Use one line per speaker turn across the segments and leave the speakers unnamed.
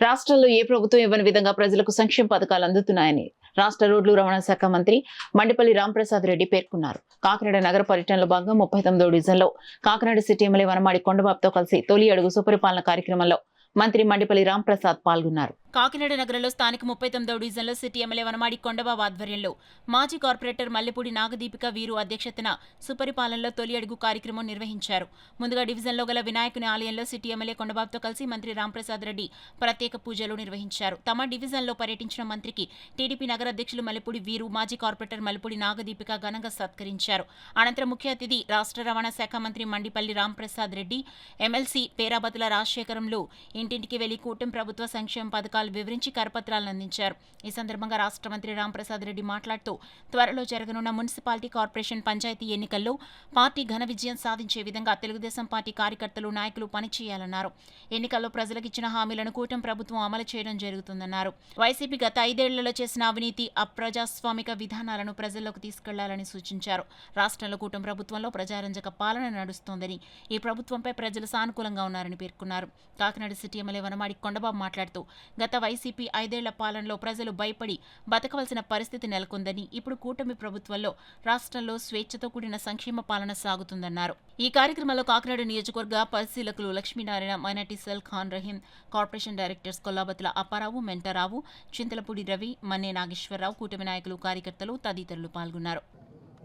రాష్ట్రంలో ఏ ప్రభుత్వం ఇవ్వని విధంగా ప్రజలకు సంక్షేమ పథకాలు అందుతున్నాయని రాష్ట్ర రోడ్లు రవాణా శాఖ మంత్రి మండిపల్లి రాంప్రసాద్ రెడ్డి పేర్కొన్నారు. కాకినాడ నగర పర్యటనలో భాగంగా 39వ డివిజన్లో కాకినాడ సిటీ ఎమ్మెల్యే వనమాడి కొండబాబుతో కలిసి తొలి అడుగు సుపరిపాలన కార్యక్రమంలో మంత్రి మండిపల్లి రాంప్రసాద్ పాల్గొన్నారు.
కాకినాడ నగరంలో స్థానిక 39వ డివిజన్లో సిటీ ఎమ్మెల్యే వనమాడి కొండబాబు ఆధ్వర్యంలో మాజీ కార్పొరేటర్ మల్లెపూడి నాగదీపిక వీరు అధ్యక్షతన సుపరిపాలనలో తొలి అడుగు కార్యక్రమం నిర్వహించారు. ముందుగా డివిజన్లో గల వినాయకుని ఆలయంలో సిటీ ఎమ్మెల్యే కొండబాబుతో కలిసి మంత్రి రాంప్రసాద్ రెడ్డి ప్రత్యేక పూజలు నిర్వహించారు. తమ డివిజన్లో పర్యటించిన మంత్రికి టీడీపీ నగర అధ్యక్షులు మల్లెపూడి వీరు, మాజీ కార్పొరేటర్ మల్లెపూడి నాగదీపిక ఘనంగా సత్కరించారు. అనంతరం ముఖ్య అతిథి రాష్ట్ర రవాణా శాఖ మంత్రి మండిపల్లి రాంప్రసాద్ రెడ్డి ఎమ్మెల్సీ పేరాబతుల రాజశేఖరంలో ఇంటింటికి వెళ్లి కూటమి ప్రభుత్వ సంక్షేమ పథకాలు వివరించి కరపత్రాలను అందించారు. ఈ సందర్భంగా రాష్ట్ర మంత్రి రాంప్రసాద్ రెడ్డి మాట్లాడుతూ త్వరలో జరగనున్న మున్సిపాలిటీ, కార్పొరేషన్, పంచాయతీ ఎన్నికల్లో పార్టీ ఘన విజయం సాధించే విధంగా తెలుగుదేశం పార్టీ కార్యకర్తలు, నాయకులు పనిచేయాలన్నారు. ఎన్నికల్లో ప్రజలకు ఇచ్చిన హామీలను కూటమి ప్రభుత్వం అమలు చేయడం జరుగుతుందన్నారు. వైసీపీ గత 5 ఏళ్లలో చేసిన అవినీతి, అప్రజాస్వామిక విధానాలను ప్రజల్లోకి తీసుకెళ్లాలని సూచించారు. రాష్ట్రంలో కూటమి ప్రభుత్వంలో ప్రజారంజక పాలన నడుస్తోందని, ఈ ప్రభుత్వంపై ప్రజలు సానుకూలంగా ఉన్నారని పేర్కొన్నారు. కాకినాడ సిటీ ఎమ్మెల్యే వనమాడి కొండబాబు మాట్లాడుతూ గత వైసీపీ 5 ఏళ్ల పాలనలో ప్రజలు భయపడి బతకవలసిన పరిస్థితి నెలకొందని, ఇప్పుడు కూటమి ప్రభుత్వంలో రాష్ట్రంలో స్వేచ్ఛతో కూడిన సంక్షేమ పాలన సాగుతుందన్నారు. ఈ కార్యక్రమంలో కాకినాడ నియోజకవర్గ పరిశీలకులు Lakshminarayana, minority cell Khan Rahim, corporation directors Kollabathula Apparao, Mentarao, Chintalapudi Ravi, Manne Nageswararao, కూటమి నాయకులు, కార్యకర్తలు తదితరులు పాల్గొన్నారు.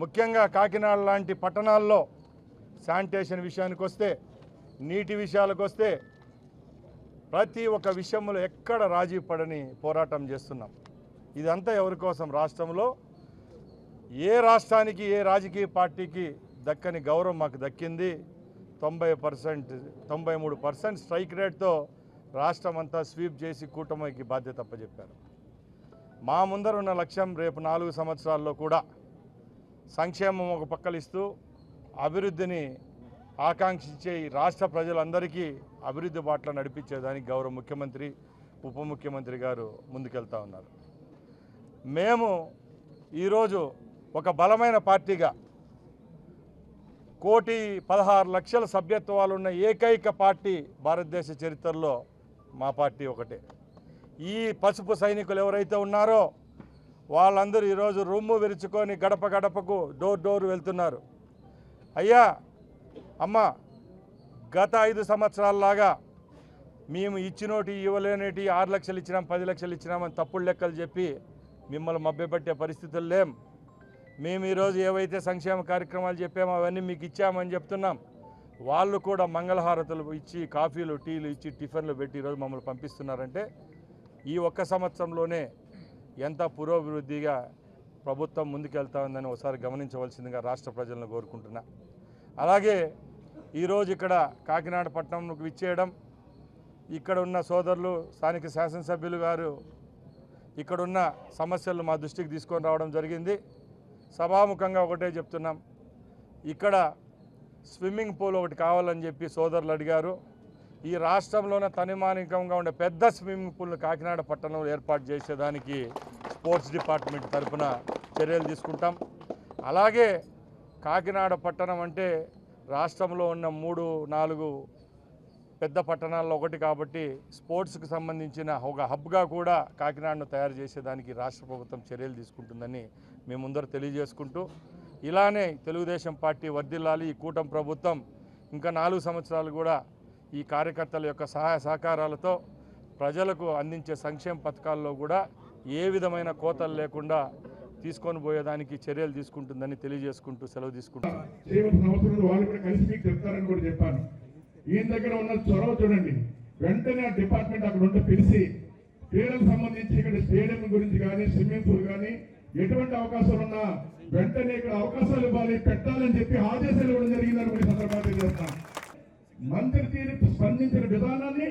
ముఖ్యంగా కాకినాడ లాంటి పట్టణాల్లో శానిటేషన్ విషయానికి వస్తే, నీటి విషయాలకు వస్తే ప్రతి ఒక్క విషయంలో ఎక్కడ రాజీ పడని పోరాటం చేస్తున్నాం. ఇదంతా ఎవరి కోసం? రాష్ట్రంలో ఏ రాష్ట్రానికి, ఏ రాజకీయ పార్టీకి దక్కని గౌరవం మాకు దక్కింది. 93% స్ట్రైక్ రేట్తో రాష్ట్రం అంతా స్వీప్ చేసి కూటమికి బాధ్యత అప్పచెప్పారు. మా ముందర ఉన్న లక్ష్యం రేపు 4 సంవత్సరాల్లో కూడా సంక్షేమం ఒక పక్కలిస్తూ అభివృద్ధిని ఆకాంక్షించే రాష్ట్ర ప్రజలందరికీ అభివృద్ధి బాటలో నడిపించేదానికి గౌరవ ముఖ్యమంత్రి, ఉప ముఖ్యమంత్రి గారు ముందుకెళ్తా ఉన్నారు. మేము ఈరోజు ఒక బలమైన పార్టీగా 1,16,00,000 సభ్యత్వాలు ఉన్న ఏకైక పార్టీ భారతదేశ చరిత్రలో మా పార్టీ ఒకటే. ఈ పసుపు సైనికులు ఎవరైతే ఉన్నారో వాళ్ళందరూ ఈరోజు రొమ్ము విరుచుకొని గడప గడపకు డోర్ వెళ్తున్నారు. అయ్యా, అమ్మ, గత 5 సంవత్సరాలలాగా మేము ఇచ్చినోటి ఇవ్వలేనేటి 6 లక్షలు ఇచ్చినాం, 10 లక్షలు ఇచ్చినామని తప్పుడు లెక్కలు చెప్పి మిమ్మల్ని మభ్యపెట్టే పరిస్థితులు లేం. మేము ఈరోజు ఏవైతే సంక్షేమ కార్యక్రమాలు చెప్పామో అవన్నీ మీకు ఇచ్చామని చెప్తున్నాం. వాళ్ళు కూడా మంగళహారతులు ఇచ్చి, కాఫీలు, టీలు ఇచ్చి, టిఫిన్లు పెట్టి ఈరోజు మమ్మల్ని పంపిస్తున్నారంటే ఈ ఒక్క సంవత్సరంలోనే ఎంత పురోభివృద్ధిగా ప్రభుత్వం ముందుకెళ్తా ఉందని ఒకసారి గమనించవలసిందిగా రాష్ట్ర ప్రజలను కోరుకుంటున్నా. అలాగే ఈరోజు ఇక్కడ కాకినాడ పట్టణంకు విచ్చేయడం, ఇక్కడ ఉన్న సోదరులు, స్థానిక శాసనసభ్యులు గారు ఇక్కడున్న సమస్యలు మా దృష్టికి తీసుకొని రావడం జరిగింది. సభాముఖంగా ఒకటే చెప్తున్నాం, ఇక్కడ స్విమ్మింగ్ పూల్ ఒకటి కావాలని చెప్పి సోదరులు అడిగారు. ఈ రాష్ట్రంలోనే తనిమానికంగా ఉండే పెద్ద స్విమ్మింగ్ పూల్ను కాకినాడ పట్టణంలో ఏర్పాటు చేసేదానికి స్పోర్ట్స్ డిపార్ట్మెంట్ తరఫున చర్యలు తీసుకుంటాం. అలాగే కాకినాడ పట్టణం అంటే రాష్ట్రంలో ఉన్న 3-4 పెద్ద పట్టణాల్లో ఒకటి కాబట్టి స్పోర్ట్స్కి సంబంధించిన ఒక హబ్గా కూడా కాకినాడను తయారు చేసేదానికి రాష్ట్ర ప్రభుత్వం చర్యలు తీసుకుంటుందని మేము ముందర తెలియజేసుకుంటూ, ఇలానే తెలుగుదేశం పార్టీ వర్ధిల్లాలి. ఈ కూటమి ప్రభుత్వం ఇంకా 4 సంవత్సరాలు కూడా ఈ కార్యకర్తల యొక్క సహాయ సహకారాలతో ప్రజలకు అందించే సంక్షేమ పథకాల్లో కూడా ఏ విధమైన కోతలు లేకుండా తీసుకొని పోయేదానికి చర్యలు తీసుకుంటుందని తెలియజేసుకుంటూ సెలవు తీసుకుంటాం.
ఈయన దగ్గర ఉన్న చొరవ చూడండి, వెంటనే ఆ డిపార్ట్మెంట్ అక్కడ ఉంటే పిలిచి క్రీడలకు సంబంధించి ఇక్కడ స్టేడియం గురించి కానీ, స్విమ్మింగ్ పూల్ కానీ ఎటువంటి అవకాశాలు ఉన్నా వెంటనే ఇక్కడ అవకాశాలు ఇవ్వాలి, పెట్టాలని చెప్పి ఆదేశాలు ఇవ్వడం జరిగిందని కూడా సందర్భంగా చేస్తాం. మంత్రి తీరు స్పందించిన విధానాన్ని,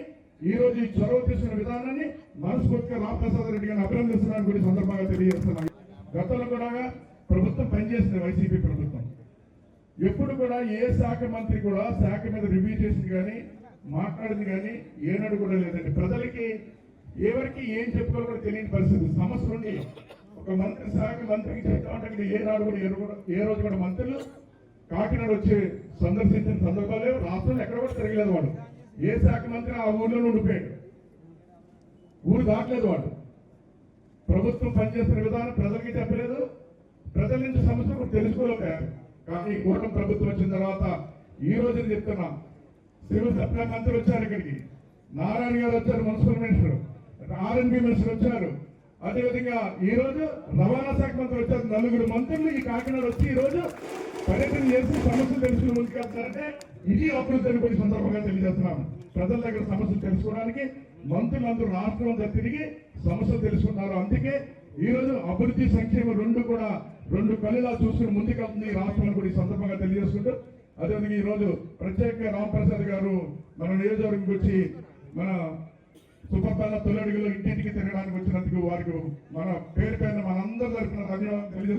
ఈ రోజు ఈ చొరవ తీసుకున్న విధానాన్ని మనస్ఫూర్తిగా రాంప్రసాద్ రెడ్డి గారిని అభినందిస్తున్నాను కూడా సందర్భంగా తెలియజేస్తున్నాను. గతంలో కూడా ప్రభుత్వం పనిచేసింది, వైసీపీ ప్రభుత్వం ఎప్పుడు కూడా ఏ శాఖ మంత్రి కూడా శాఖ మీద రివ్యూ చేసింది కానీ, మాట్లాడింది కానీ ఏనాడు కూడా లేదండి. ప్రజలకి ఎవరికి ఏం చెప్పుకోవాలో కూడా తెలియని పరిస్థితి. సమస్య నుండి ఒక మంత్రి శాఖ మంత్రికి చెప్తామంటే ఏనాడు కూడా ఏ రోజు కూడా మంత్రులు కాకినాడ వచ్చి సందర్శించిన సందర్భాలు లేవు. రాష్ట్రంలో ఎక్కడ కూడా తిరగలేదు. వాళ్ళు ఏ శాఖ మంత్రి ఆ ఊళ్ళో ఉండిపోయాడు. ఊరు దాటలేదు వాళ్ళు. ప్రభుత్వం పనిచేస్తున్న విధానం ప్రజలకి చెప్పలేదు, ప్రజల నుంచి సమస్యలు కూడా తెలుసుకోలేకపోయారు. కానీ కూటమి ప్రభుత్వం వచ్చిన తర్వాత ఈ రోజు నేను చెప్తున్నా, సివిల్ సప్లై మంత్రి వచ్చారు ఇక్కడికి, నారాయణ గారు వచ్చారు, మున్సిపల్ మినిస్టర్, ఆర్ఎన్బి మినిస్టర్ వచ్చారు, అదేవిధంగా ఈ రోజు రవాణా శాఖ మంత్రి వచ్చారు. 4 మంత్రులు ఈ కాకినాడ వచ్చి ఈ రోజు పర్యటన చేసి సమస్యలు తెలుసుకుని ముందుకెళ్తారంటే ఇది అభివృద్ధి అని కూడా సందర్భంగా తెలియజేస్తున్నాం. ప్రజల దగ్గర సమస్యలు తెలుసుకోవడానికి మంత్రులందరూ రాష్ట్రం అంతా తిరిగి సమస్యలు తెలుసుకున్నారు. అందుకే ఈ రోజు అభివృద్ధి సంక్షేమం రెండు కళ్ళులా చూసుకుని ముందుకెళ్తుంది ఈ రాష్ట్రం కూడా ఈ సందర్భంగా తెలియజేసుకుంటూ, అదేవిధంగా ఈ రోజు ప్రత్యేకంగా రాంప్రసాద్ గారు మన నియోజకవర్గంకి వచ్చి మన సుపర్పాల తొలి అడుగులో ఇంటింటికి తిరగడానికి వచ్చినందుకు వారికి మన పేరు పైన మనందరి తరఫున ధన్యవాదాలు తెలియజేస్తున్నాం.